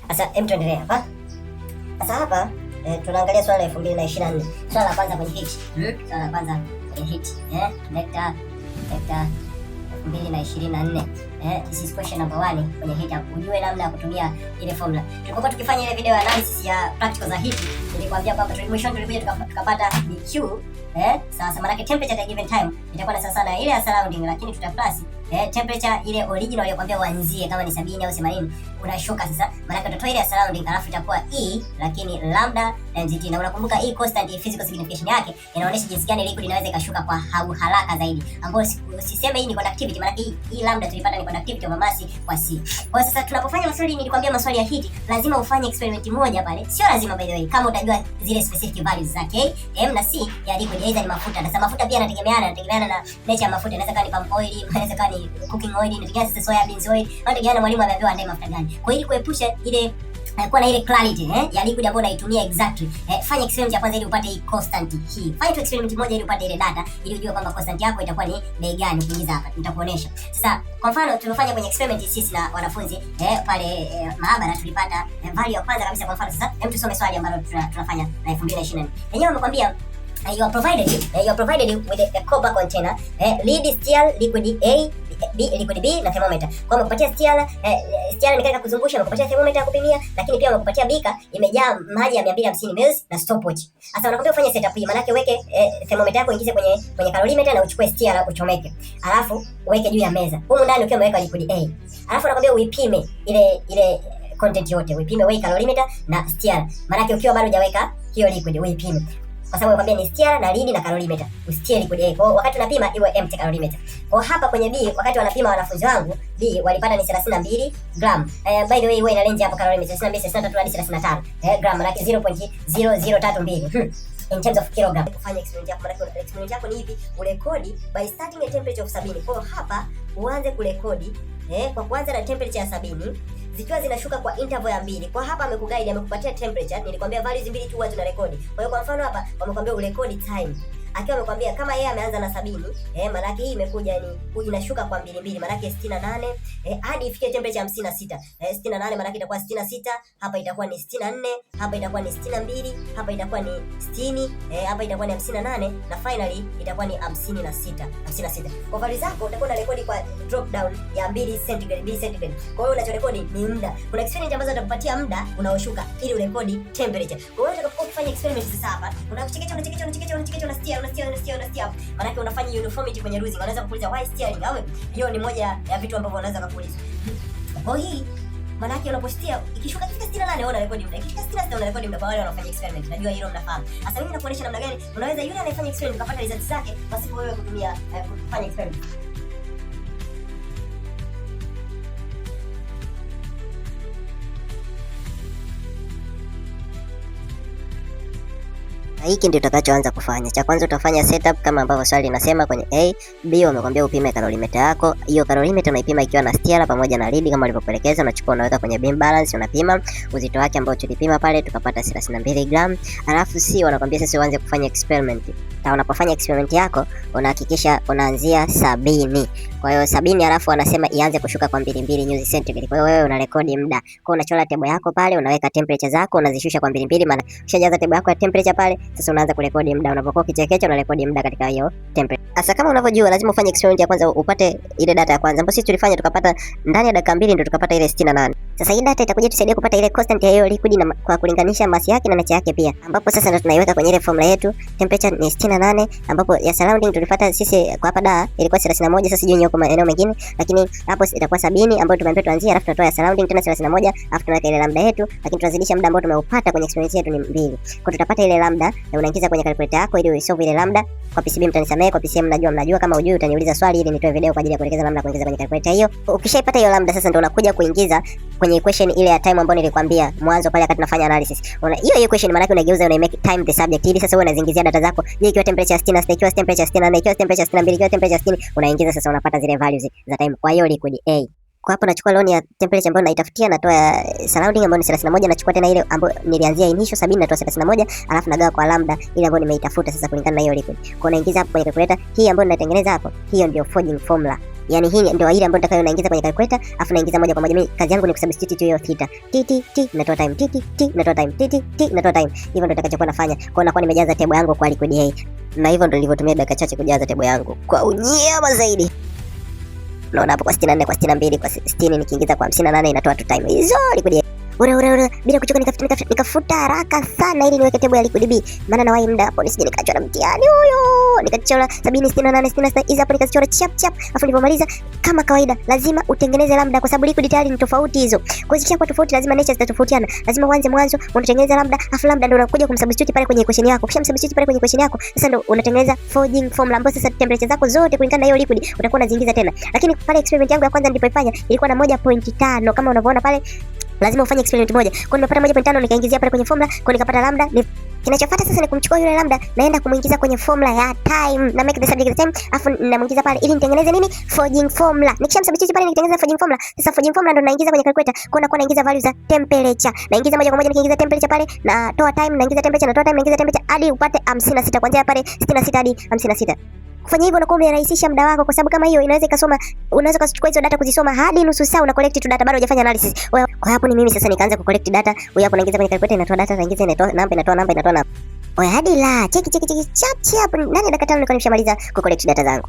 Sasa hem tuendelee hapa. Sasa hapa tunaangalia swala la 2024. Swala la kwanza kwenye hit. Swala la kwanza kwenye hit. Vector 2024. This is question number 1 kwenye hit hapo. Ujue namna ya kutumia ile formula. Tulipokuwa tukifanya ile video analysis ya practical za hit, nilikwambia kwamba tulikuja tukapata dq sasa maana temperature at a given time itakuwa na sawa na ile ya surrounding, lakini tuta plus temperature ile original aliyokuambia uanzie kama ni 70 au 80 unashuka sasa, maana utatoa ile ya surrounding alafu itakuwa E lakini lambda mzt. Na unakumbuka E constant physical signification yake inaonyesha jinsi gani liquid inaweza ikashuka kwa haraka zaidi, ambapo usiseme hii ni conductivity, maana hii lambda tulipata ni conductivity of mass kwa C. Kwa sasa tunapofanya maswali, nilikwambia maswali ya heat lazima ufanye experiment moja pale, sio lazima by the way, kama utajua zile specific values za K, M na C ya liquid, aidha ni mafuta. Na mafuta pia yanategemeana na nature ya mafuta, inaweza kuwa ni palm oil, inaweza kuwa ni cooking oil, inategemea sasa soya beans oil, inategemea mwalimu ameambiwa andae mafuta gani. Kwa ili kuepusha ile kuwa na ile clarity ya liquid ambayo unaitumia exactly, fanya experiment ya kwanza ili upate hii constant hii. Fanya tu experiment moja ili upate ile data, ili ujue kwamba constant yako itakuwa ni bei gani ukiingiza hapa. Nitakuonesha. Sasa kwa mfano tulifanya kwenye experiment sisi na wanafunzi pale maabara, tulipata value ya kwanza kabisa. Kwa mfano sasa hebu tusome swali ambalo tunafanya na 2024. Yenyewe wamekwambia you are provided with a copper container, lead, steel, liquid A, liquid B na thermometer. Kwa wamekupatia steel ni katika kuzungusha, wamekupatia thermometer ya kupimia, lakini pia wamekupatia beaker imejaa maji ya 250 ml na stopwatch. Sasa wanakuambia ufanye setup hii, maana yake weke thermometer yako ingize kwenye calorimeter na uchukue steel uchomeke. Alafu uweke juu ya meza. Huko ndani ukiwa umeweka liquid A. Alafu wanakuambia uipime ile content yote. Uipime weigh, calorimeter na steel. Maana yake ukiwa bado hujaweka hiyo liquid uipime, kwa sababu nakwambia ni steel na lead na calorimeter. Usitie liquid A. Kwa wakati unapima iwe empty calorimeter. Kwa hapa kwenye B, wakati wanapima wanafunzi wangu B walipata ni 32 gram. By the way wewe ina range hapo calorimeter 32, 33 hadi 35 gram, maana 0.0032 in terms of kilogram. Kufanya experiment yako, maana experiment yako ni hivi, urekodi by starting a temperature of 70. Kwa hapa uanze kurekodi kwa kuanza na temperature ya 70 zikiwa zinashuka kwa interval ya 2. Kwa hapa amekuguide, amekupatia temperature, nilikwambia values mbili tu huwa tuna rekodi. Kwa hiyo kwa mfano hapa wamekwambia urekodi time. Akiwa amekwambia kama yeye ameanza na 70, maana yake hii imekuja ni inashuka kwa 2, maana yake 68 hadi ifike temperature 56. 68 maana yake itakuwa 66, hapa itakuwa ni 64, hapa itakuwa ni 62, hapa itakuwa ni 60, hapa itakuwa ni 58 na finally itakuwa ni 56. Kwa values zako utakuwa na rekodi kwa drop down ya 2 centigrade. Kwa hiyo unachorekodi ni muda. Kuna experiment ambazo zitakupatia muda unaoshuka ili urekodi temperature. Kwa hiyo utakapokuwa ukifanya experiment sasa hapa, unachekecha unastia. Maana yake unafanya uniformity kwenye ruling. Wanaweza kukuuliza why steering, au hiyo ni moja ya vitu ambavyo wanaweza kukuuliza. Kwa hii maana yake unapostia ikishuka kifika 68 una rekodi muda, ikifika 66 una rekodi muda. Kwa wale wanafanya experiment, najua hilo mnafahamu. Sasa mimi nakuonesha namna gani unaweza yule anayefanya experiment kupata results zake pasipo wewe kutumia kufanya experiment. Hiki ndio utakachoanza kufanya. Cha kwanza utafanya setup kama ambavyo swali linasema kwenye A. B wamekwambia upime calorimeter yako. Hiyo calorimeter unaipima ikiwa na steel pamoja na lead kama walivyokuelekeza. Unachukua unaweka kwenye beam balance, unapima uzito wake ambao tulipima pale tukapata 32 gram. Alafu C wanakwambia sasa uanze kufanya experiment. Na unapofanya experiment yako unahakikisha unaanzia 70. Kwa hiyo 70 alafu wanasema ianze kushuka kwa 2 nyuzi centigrade. Kwa hiyo wewe unarekodi muda. Kwa unachora table yako pale, unaweka temperature zako, unazishusha kwa 2, maana ukishajaza table yako ya temperature pale, sasa unaanza kurekodi muda. Unapokuwa ukichekecha unarekodi muda katika hiyo temperature. Sasa kama unavyojua lazima ufanye experiment ya kwanza upate ile data ya kwanza. Ambapo sisi tulifanya tukapata ndani ya dakika 2 ndio tukapata ile 68. Sasa hii data itakuja tusaidia kupata ile constant ya hiyo liquid na kwa kulinganisha mass yake na nature yake pia. Ambapo sasa ndio tunaiweka kwenye ile formula yetu. Temperature ni 68, ambapo ya surrounding tulipata sisi kwa hapa da ilikuwa 31, sasa sijui nyoko maeneo mengine, lakini hapo itakuwa 70 ambayo tumeambiwa tuanzie, alafu tunatoa ya surrounding tena 31, alafu tunaweka ile lambda yetu, lakini tunazidisha muda ambao tumeupata kwenye experiment yetu ni 2. Kwa tutapata ile lambda na unaingiza kwenye calculator yako ili uisolve ile lambda. Kwa PCB mtanisamee, kwa PCM mnajua, kama hujui utaniuliza swali ili nitoe video kwa ajili ya kuelekeza namna kuingiza kwenye calculator hiyo. Ukishaipata hiyo lambda sasa ndio unakuja kuingiza kwenye equation ile ya time ambayo nilikwambia mwanzo pale wakati tunafanya analysis. Hiyo equation maana yake unageuza una make time the subject ili sasa wewe unaziingizia data zako. Je, ikiwa temperature 66, ikiwa temperature 64, ikiwa temperature 62, ikiwa temperature 60, unaingiza sasa unapata zile values za time kwa hiyo liquid A. Kwa hapo nachukua loni ya temperature ambayo naitafutia, natoa ya surrounding ambayo ni 31, nachukua tena ile ambayo nilianzia initial 70 natoa 31, alafu nagawa kwa lambda ile ambayo nimeitafuta sasa kulingana na hiyo liquid. Kwa naingiza hapo kwenye calculator hii ambayo ninatengeneza hapo, hiyo ndio forging formula. Yani hii ndio ile ambayo nitakayo naingiza kwenye calculator, afu naingiza moja kwa moja. Mimi kazi yangu ni kusubstitute tu hiyo theta. T inatoa time, T inatoa time, T inatoa time. Hivyo ndio nitakachokuwa nafanya. Kwa nakuwa nimejaza table yangu kwa Liquid AI. Na hivyo ndio nilivyotumia dakika chache kujaza table yangu kwa unyama zaidi. Unaona hapo kwa 64, kwa 62, kwa 60 nikiingiza kwa 58 inatoa tu time. Hizo Liquid AI. Ura bila kuchoka nikafuta haraka sana ili niweke table ya Liquid B. Maana nawahi muda hapo nisije nikachora mtihani huyo. Nikachora 70 68 66 hizo hapo nikachora chap. Afu nilipomaliza kama kawaida lazima utengeneze lambda kwa sababu Liquid tayari ni tofauti hizo. Kwa hiyo kwa tofauti lazima nature zitatofautiana. Lazima uanze mwanzo unatengeneza lambda, afu lambda ndio unakuja kumsubstitute pale kwenye equation yako. Kisha msubstitute pale kwenye equation yako, sasa ndio unatengeneza forging formula ambayo sasa temperature zako zote kulingana na hiyo liquid utakuwa unaziingiza tena. Lakini pale experiment yangu ya kwanza nilipoifanya ilikuwa na 1.5 kama unavyoona pale. Lazima ufanye experiment moja. Kwa nimepata 1.5 nikaingizia pale kwenye formula, kwa nikapata lambda. Kinachofuata sasa ni kumchukua yule lambda naenda kumuingiza kwenye formula ya time na make the subject the time, afu namuingiza pale ili nitengeneze nini? Forging formula. Nikishamsubstitute pale nikitengeneza forging formula. Sasa forging formula ndo naingiza kwenye calculator. Kwa nakuwa naingiza values za temperature. Naingiza moja kwa moja nikiingiza temperature pale na toa time, naingiza temperature na toa time, naingiza temperature hadi upate 56 kuanzia pale 66 hadi 56. Kufanya hivyo unakuwa umerahisisha muda wako, kwa sababu kama hiyo inaweza ikasoma, unaweza kuchukua hizo data kuzisoma hadi nusu saa una collect tu data bado hujafanya analysis. Kwa hapo ni mimi sasa nikaanza ku collect data. Wewe hapo naingiza kwenye calculator inatoa data, naingiza inatoa namba. Oya hadi la cheki chap. Ndani dakika 5 nilikuwa nimeshamaliza ku collect data zangu.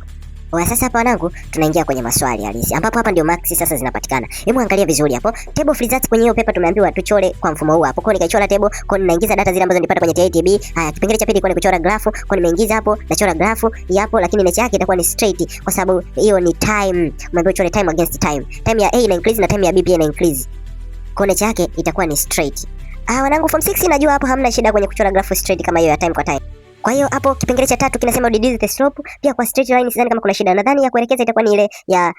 Oya sasa hapa wanangu tunaingia kwenye maswali halisi. Ambapo hapa ndio marks sasa zinapatikana. Hebu angalia vizuri hapo. Table of results kwenye hiyo paper tumeambiwa tuchore kwa mfumo huu hapo. Kwa nikaichora table, kwa ninaingiza data zile ambazo nilipata kwenye TATB. Haya kipengele cha pili kwa kuchora grafu, kwa nimeingiza hapo, nachora grafu hapo, lakini nature yake itakuwa ni straight kwa sababu hiyo ni time. Umeambiwa uchore time against time. Time ya A ina increase na time ya B pia ina increase. Kwa nature yake itakuwa ni straight. Wanangu form 6 najua hapo hamna shida kwenye kuchora grafu straight kama hiyo ya time kwa time. Kwa hiyo hapo kipengele cha 3 kinasema reduce the slope, pia kwa straight line sidhani kama kuna shida. Nadhani ya kuelekeza itakuwa ni ile ya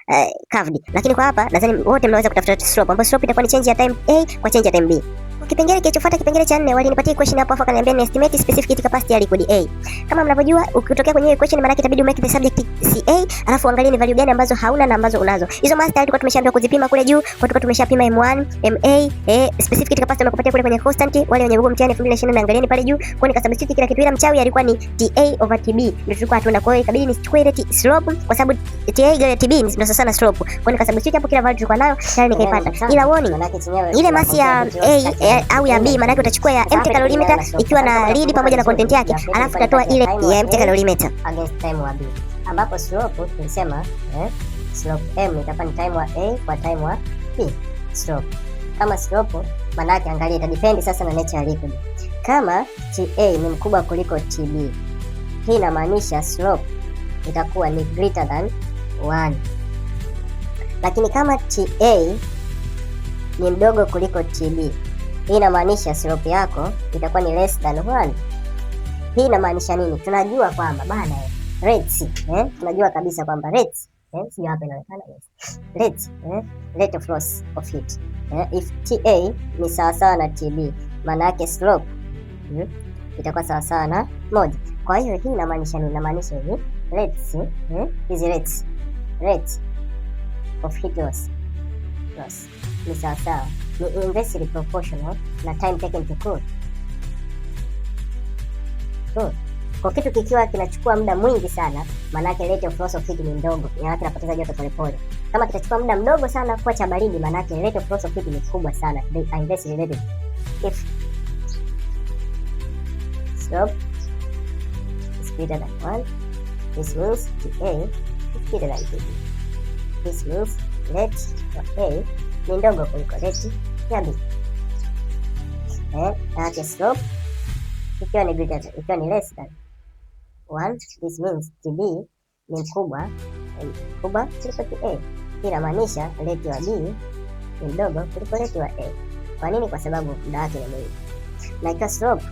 curved. Lakini kwa hapa nadhani wote mnaweza kutafuta slope, ambapo slope itakuwa ni change ya time A kwa change ya time B. Kipengele kilichofuata kipengele cha 4 walinipatia equation hapo, afa kaniambia ni estimate specific heat capacity ya liquid A. Kama mnavyojua ukitokea kwenye equation maana yake itabidi umake the subject CA, alafu angalia ni value gani ambazo hauna na ambazo unazo. Hizo master tulikuwa tumeshaambiwa kuzipima kule juu, kwa tulikuwa tumeshapima M1, MA, specific heat capacity umekupatia kule kwenye constant, wale wenye Google mtihani 2020 na angalieni pale juu. Kwa nikasubstitute kila kitu, ila mchawi alikuwa ni TA/TB. Ndio tulikuwa hatuna, kwa hiyo ikabidi nichukue ile slope kwa sababu TA/TB ndio sasa na slope. Kwa nikasubstitute hapo kila value tulikuwa nayo tayari nikaipata. Ila warning, ile mass ya A au ya B maana yake utachukua ya empty calorimeter ikiwa na lead pamoja na content yake, alafu utatoa ile ya empty calorimeter against time wa B, ambapo slope tulisema slope M itakuwa ni time wa A kwa time wa B. Slope kama slope maana yake angalia ita depend sasa na nature ya liquid. Kama TA ni mkubwa kuliko TB, hii inamaanisha slope itakuwa ni greater than 1. Lakini kama TA ni mdogo kuliko TB, hii inamaanisha slope yako itakuwa ni less than 1. Hii inamaanisha nini? Tunajua kwamba bana rates, tunajua kabisa kwamba rates, sio hapa inaonekana rates, rate of loss of heat. If TA ni sawa na TB, maana yake slope itakuwa sawa na 1. Kwa hiyo hii inamaanisha nini? Inamaanisha hivi rates, hizi rates of heat loss ni sawa ni inversely proportional na time taken to cool. Kwa kitu kikiwa kinachukua muda mwingi sana, maana yake rate of loss of heat ni ndogo, yaani kinapoteza joto polepole. Kama kitachukua muda mdogo sana kuwa cha baridi, maana yake rate of loss of heat ni kubwa sana, inversely related. If slope is greater than 1, this means TA is greater than TB. This means rate of A ni ndogo kuliko rate ya B. Na slope ikiwa ni greater, ikiwa ni less than 1, this means TB ni mkubwa kuliko TA. Hii inamaanisha rate ya B ni ndogo kuliko rate ya A. Kwa nini? Kwa sababu muda wake ni mwingi. Na ikiwa slope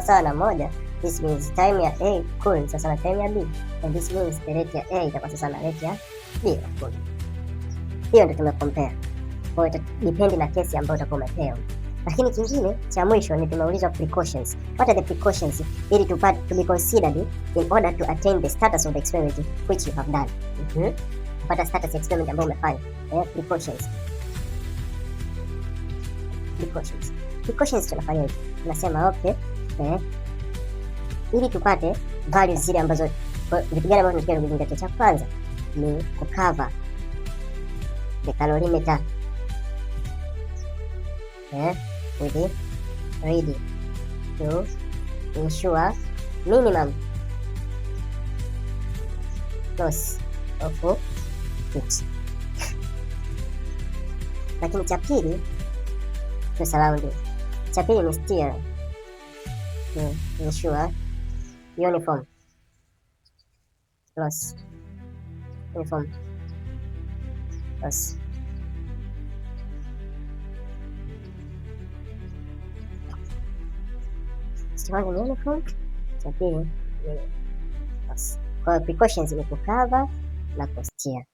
sawa na 1, this means time ya A cool sawa na time ya B, and this means the rate ya A itakuwa sawa na rate ya B cool. Hiyo ndio tumecompare. Kwa hiyo depend na kesi ambayo utakuwa umepewa. Lakini kingine cha mwisho ni tumeulizwa precautions. What are the precautions ili to be considered in order to attain the status of the experiment which you have done? Kupata status ya experiment ambayo umefanya. Precautions tunafanya hivi. Tunasema okay, ili tupate values zile ambazo vipengele ambavyo tunatakiwa kuzingatia. Cha kwanza ni kucover the calorimeter with ready to ensure minimum loss of heat. Lakini cha pili to surround, cha pili ni steer to ensure uniform loss. Uniform, cha pili ni loss. Kwa precautions ni kucover na kustia.